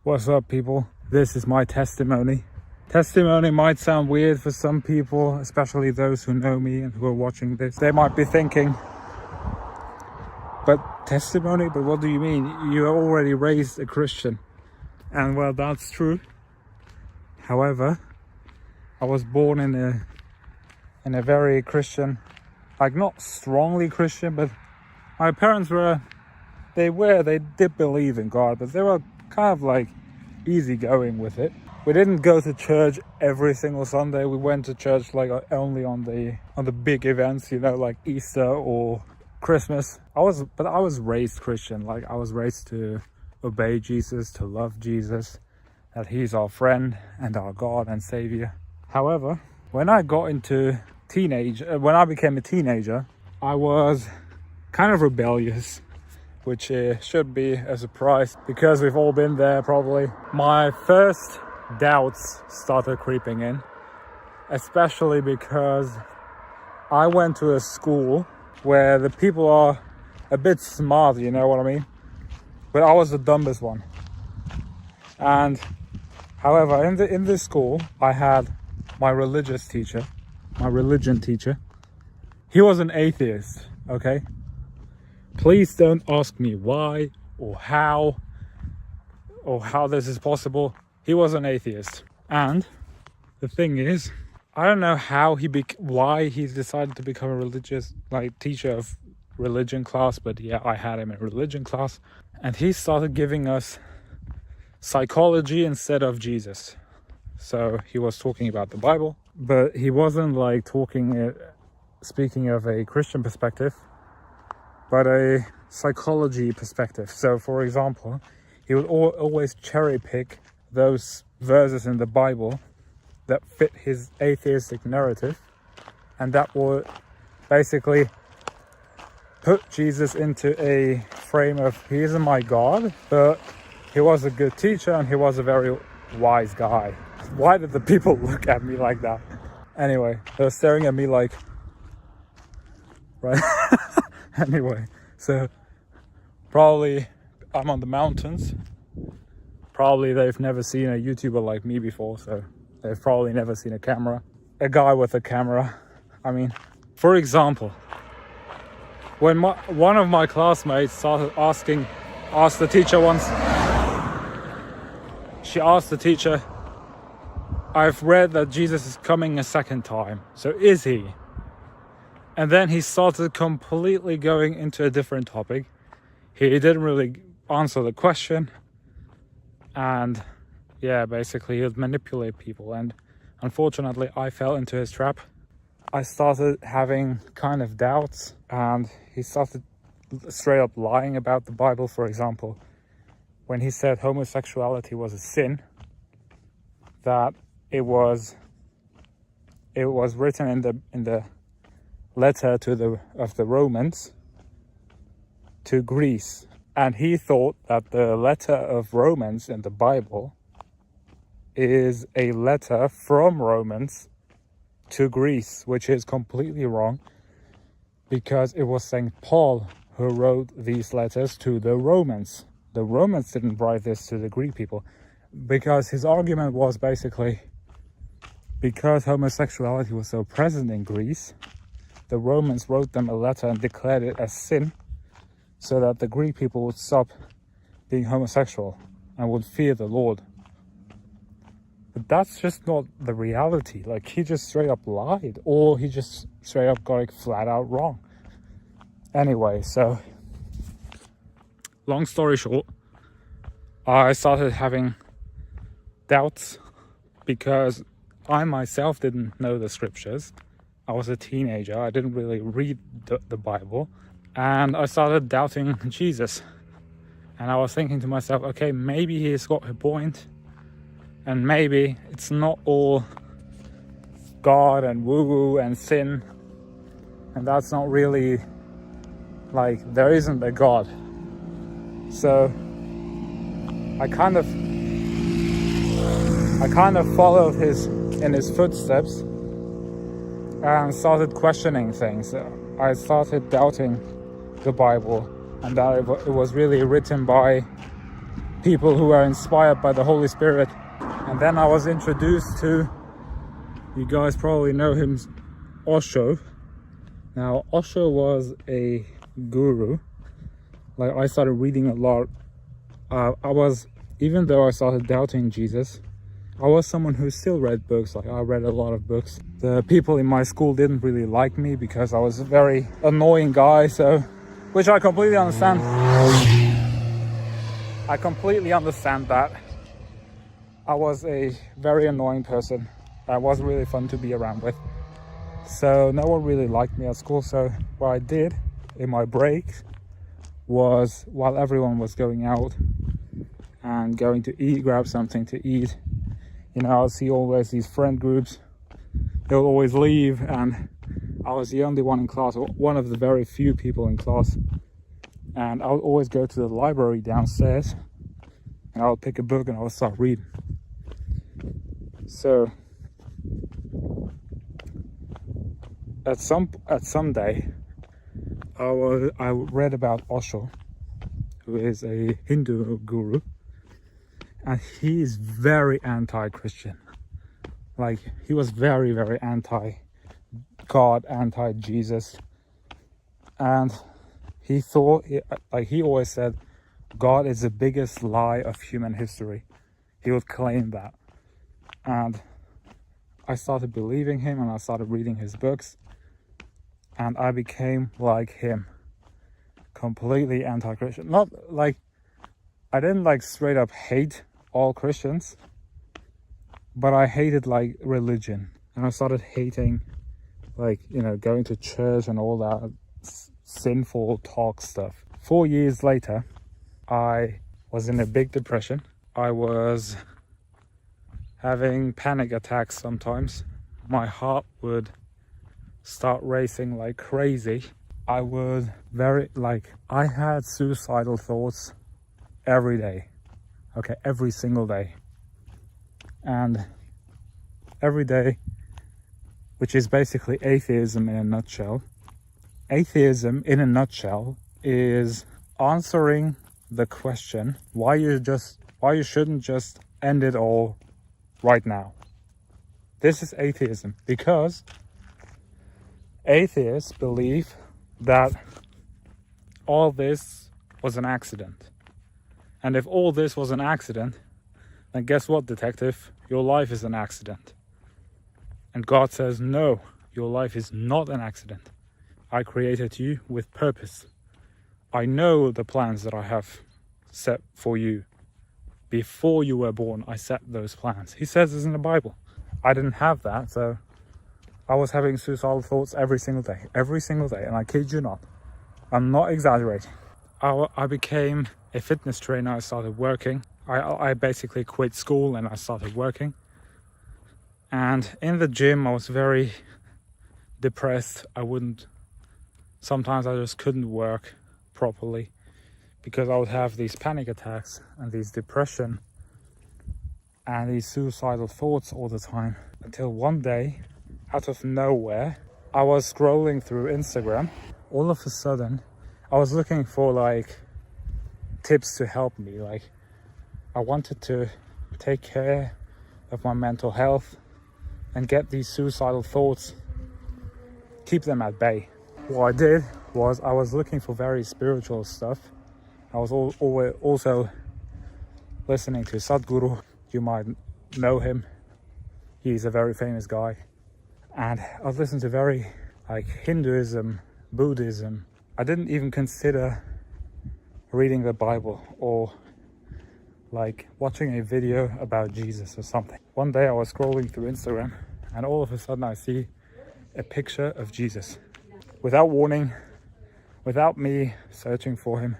What's up, people? This is my testimony. Testimony might sound weird for some people, especially those who know me and who are watching this. They might be thinking, but testimony? But what do you mean? You are already raised a Christian. And well, that's true. However, I was born in a very Christian, like not strongly Christian, but my parents they did believe in God, but they were kind of like easygoing with it. We didn't go to church every single Sunday. We went to church like only on the big events, like Easter or Christmas. I was raised Christian. Like I was raised to obey Jesus, to love Jesus, that he's our friend and our God and Savior. However, when I became a teenager, I was kind of rebellious, which should be a surprise because we've all been there probably. My first doubts started creeping in, especially because I went to a school where the people are a bit smart, you know what I mean? But I was the dumbest one. And however, in this school, I had my religion teacher. He was an atheist, okay? Please don't ask me why or how this is possible. He was an atheist. And the thing is, I don't know why he decided to become a teacher of religion class, but yeah, I had him in religion class. And he started giving us psychology instead of Jesus. So he was talking about the Bible, but he wasn't like speaking of a Christian perspective, but a psychology perspective. So for example, he would always cherry pick those verses in the Bible that fit his atheistic narrative, and that would basically put Jesus into a frame of, he isn't my God, but he was a good teacher and he was a very wise guy. Why did the people look at me like that? Anyway, they were staring at me like, right? Anyway, so probably I'm on the mountains. Probably they've never seen a YouTuber like me before, so they've probably never seen a guy with a camera. I mean, for example, when one of my classmates started asked the teacher once, she asked the teacher, I've read that Jesus is coming a second time, so is he? And then he started completely going into a different topic. He didn't really answer the question. And yeah, basically he would manipulate people. And unfortunately, I fell into his trap. I started having kind of doubts, and he started straight up lying about the Bible. For example, when he said homosexuality was a sin, that it was written in the letter of the Romans to Greece, and he thought that the letter of Romans in the Bible is a letter from Romans to Greece, which is completely wrong, because it was St. Paul who wrote these letters to the Romans. The Romans didn't write this to the Greek people, because his argument was basically, because homosexuality was so present in Greece, the Romans wrote them a letter and declared it as sin, so that the Greek people would stop being homosexual and would fear the Lord. But that's just not the reality. Like, he just straight up lied, or he just straight up got it flat out wrong. Anyway, so long story short, I started having doubts because I myself didn't know the scriptures. I was a teenager. I didn't really read the Bible. And I started doubting Jesus. And I was thinking to myself, okay, maybe he's got a point. And maybe it's not all God and woo-woo and sin. And that's not really, like, there isn't a God. So I kind of followed in his footsteps and started questioning things. I started doubting the Bible, and that it was really written by people who are inspired by the Holy Spirit. And then I was introduced to, you guys probably know him, Osho. Now, Osho was a guru. Like, I started reading a lot. Even though I started doubting Jesus, I was someone who still read books. Like, I read a lot of books. The people in my school didn't really like me because I was a very annoying guy, so, which I completely understand. I completely understand that. I was a very annoying person. That wasn't really fun to be around with. So no one really liked me at school. So what I did in my breaks was, while everyone was going out and going to eat, grab something to eat, you know, I'll see always these friend groups. They'll always leave, and I was the only one in class, one of the very few people in class. And I would always go to the library downstairs, and I would pick a book and I would start reading. So at some day, I read about Osho, who is a Hindu guru, and he is very anti-Christian. Like, he was very, very anti-God, anti-Jesus, and he thought, like, he always said, God is the biggest lie of human history. He would claim that. And I started believing him, and I started reading his books, and I became like him, completely anti-Christian. Not like, I didn't like straight up hate all Christians, but I hated like religion, and I started hating, like, you know, going to church and all that sinful talk stuff. 4 years later, I was in a big depression. I was having panic attacks sometimes. My heart would start racing like crazy. I had suicidal thoughts every day. Okay, every single day. And every day, which is basically atheism in a nutshell. Atheism in a nutshell is answering the question why you shouldn't just end it all right now. This is atheism, because atheists believe that all this was an accident. And if all this was an accident, then guess what, detective? Your life is an accident. And God says, no, your life is not an accident. I created you with purpose. I know the plans that I have set for you. Before you were born, I set those plans. He says this in the Bible. I didn't have that, so I was having suicidal thoughts every single day, and I kid you not. I'm not exaggerating. I became a fitness trainer. I started working. I basically quit school and I started working. And in the gym, I was very depressed. Sometimes I just couldn't work properly because I would have these panic attacks and these depression and these suicidal thoughts all the time. Until one day, out of nowhere, I was scrolling through Instagram. All of a sudden, I was looking for like tips to help me. Like, I wanted to take care of my mental health and get these suicidal thoughts, keep them at bay. What I did was I was looking for very spiritual stuff. I was also listening to Sadhguru. You might know him. He's a very famous guy. And I was listening to very like Hinduism, Buddhism. I didn't even consider reading the Bible or like watching a video about Jesus or something. One day I was scrolling through Instagram and all of a sudden I see a picture of Jesus. Without warning, without me searching for him.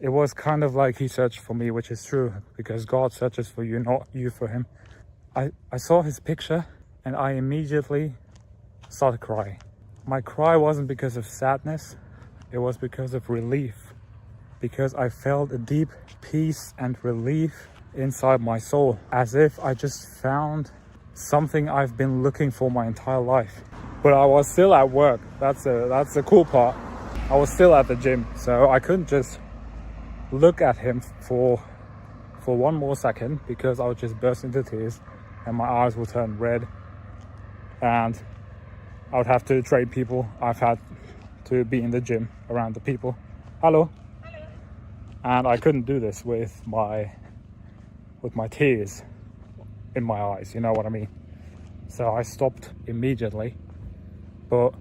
It was kind of like he searched for me, which is true, because God searches for you, not you for him. I saw his picture and I immediately started crying. My cry wasn't because of sadness, it was because of relief. Because I felt a deep peace and relief inside my soul, as if I just found something I've been looking for my entire life. But I was still at work. That's the cool part. I was still at the gym, so I couldn't just look at him for for one more second because I would just burst into tears and my eyes will turn red, and I would have to trade people. I've had to be in the gym around the people. Hello. Hello. And I couldn't do this with my tears in my eyes, you know what I mean? So I stopped immediately. But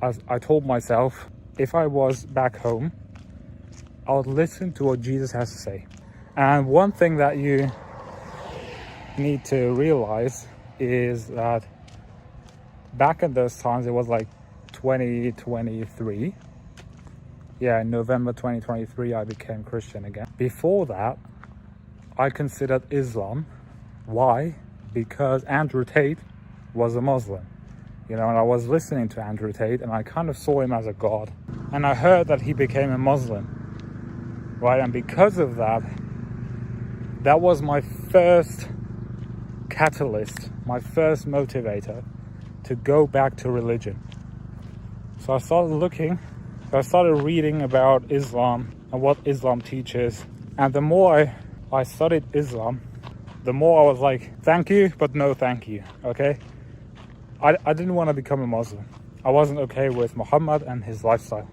as I told myself, if I was back home, I would listen to what Jesus has to say. And one thing that you need to realize is that back in those times, it was like 2023. Yeah, in November 2023, I became Christian again. Before that, I considered Islam. Why? Because Andrew Tate was a Muslim. You know, and I was listening to Andrew Tate and I kind of saw him as a god. And I heard that he became a Muslim, right? And because of that, that was my first catalyst, my first motivator to go back to religion. So I started reading about Islam and what Islam teaches. And the more I studied Islam, the more I was like, thank you, but no thank you, okay? I didn't want to become a Muslim. I wasn't okay with Muhammad and his lifestyle.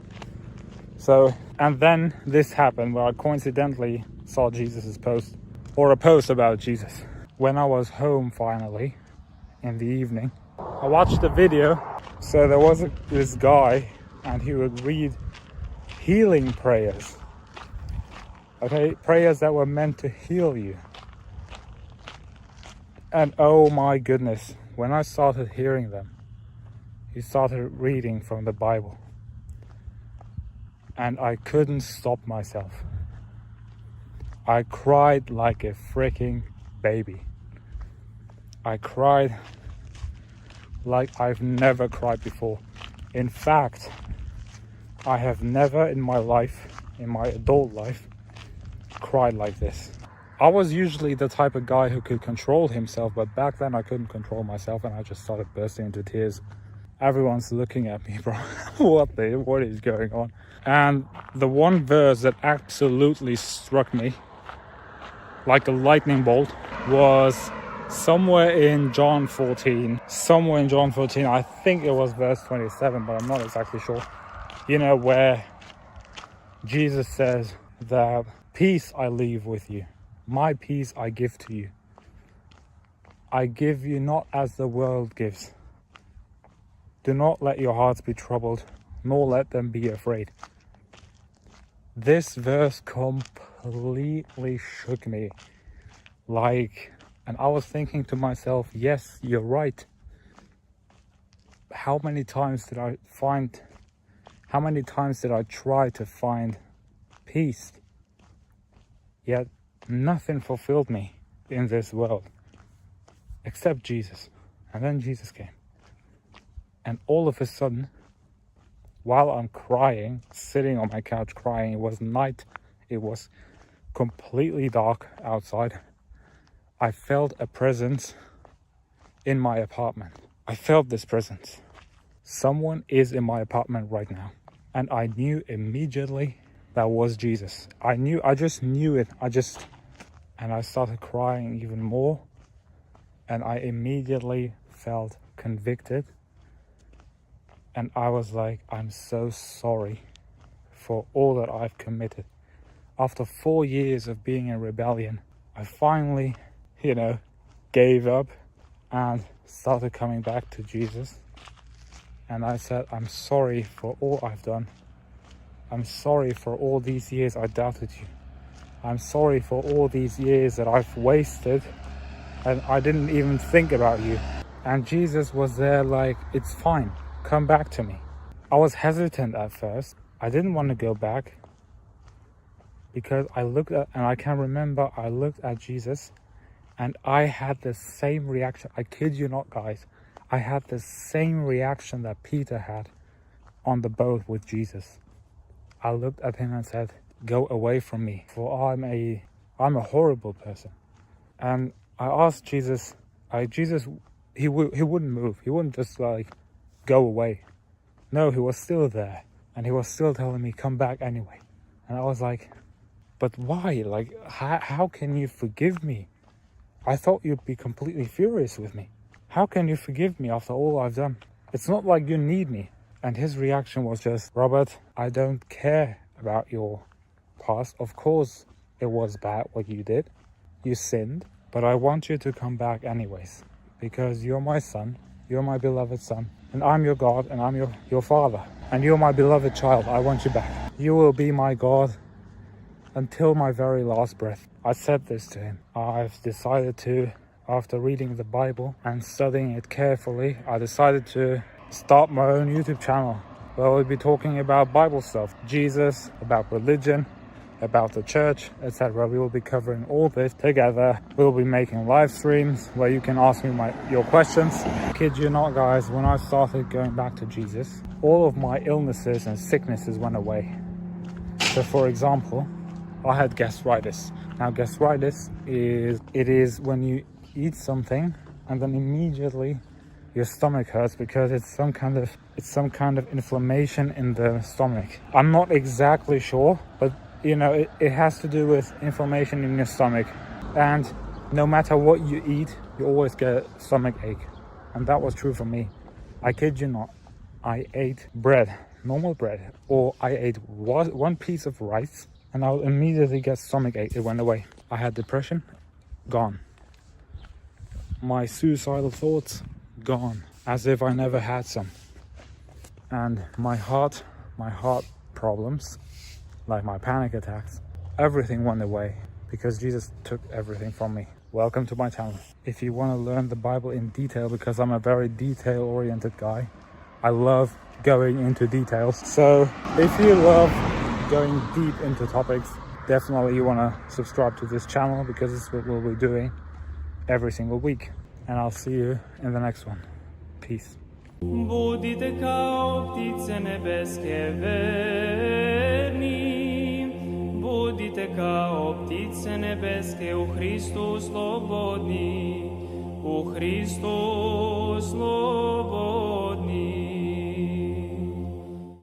So, and then this happened where I coincidentally saw Jesus's post, or a post about Jesus. When I was home finally, in the evening, I watched the video. So there was this guy and he would read healing prayers. Okay, prayers that were meant to heal you. And oh my goodness, when I started hearing them, he started reading from the Bible. And I couldn't stop myself. I cried like a freaking baby. I cried like I've never cried before. In fact, I have never in my life, in my adult life, cried like this. I was usually the type of guy who could control himself, but back then I couldn't control myself and I just started bursting into tears. Everyone's looking at me, bro. What is going on? And the one verse that absolutely struck me like a lightning bolt was somewhere in John 14. I think it was verse 27, but I'm not exactly sure. You know, where Jesus says that peace I leave with you. My peace I give to you. I give you not as the world gives. Do not let your hearts be troubled, nor let them be afraid. This verse completely shook me. And I was thinking to myself, yes, you're right. How many times did I try to find peace? Yet nothing fulfilled me in this world except Jesus. And then Jesus came. And all of a sudden, while I'm crying, sitting on my couch crying, it was night, it was completely dark outside, I felt a presence in my apartment. I felt this presence. Someone is in my apartment right now. And I knew immediately that was Jesus. I just knew it. And I started crying even more. And I immediately felt convicted. And I was like, I'm so sorry for all that I've committed. After 4 years of being in rebellion, I finally, gave up and started coming back to Jesus. And I said, I'm sorry for all I've done. I'm sorry for all these years I doubted you. I'm sorry for all these years that I've wasted and I didn't even think about you. And Jesus was there like, it's fine. Come back to me. I was hesitant at first. I didn't want to go back because I looked at Jesus and I had the same reaction. I kid you not, guys. I had the same reaction that Peter had on the boat with Jesus. I looked at him and said, go away from me, for I'm a horrible person. And I asked Jesus, he wouldn't move. He wouldn't just go away. No, he was still there. And he was still telling me, come back anyway. And I was like, But why? Like, how can you forgive me? I thought you'd be completely furious with me. How can you forgive me after all I've done? It's not like you need me. And his reaction was just, Robert, I don't care about your past. Of course it was bad what you did. You sinned. But I want you to come back anyways. Because you're my son. You're my beloved son. And I'm your God and I'm your father. And you're my beloved child. I want you back. You will be my God until my very last breath. I said this to him. I've decided to, after reading the Bible and studying it carefully, I decided to start my own YouTube channel where we'll be talking about Bible stuff, Jesus, about religion, about the church, etc. We will be covering all this together. We'll be making live streams where you can ask me your questions. Kid you not, guys, when I started going back to Jesus, all of my illnesses and sicknesses went away. So for example, I had gastritis. Now gastritis is when you eat something and then immediately your stomach hurts because it's some kind of inflammation in the stomach. I'm not exactly sure, but you know, it has to do with inflammation in your stomach. And no matter what you eat, you always get a stomach ache. And that was true for me. I kid you not. I ate bread, normal bread, or I ate one piece of rice and I'll immediately get stomach ache. It went away. I had depression, gone. My suicidal thoughts, gone. As if I never had some. And my heart problems, like my panic attacks, everything went away because Jesus took everything from me. Welcome to my channel. If you want to learn the Bible in detail, because I'm a very detail-oriented guy, I love going into details. So if you love going deep into topics, definitely you want to subscribe to this channel because this is what we'll be doing every single week. And I'll see you in the next one. Peace. Budite kao ptice nebeske verni, budite kao ptice nebeske u Hristu slobodni, u Hristu slobodni.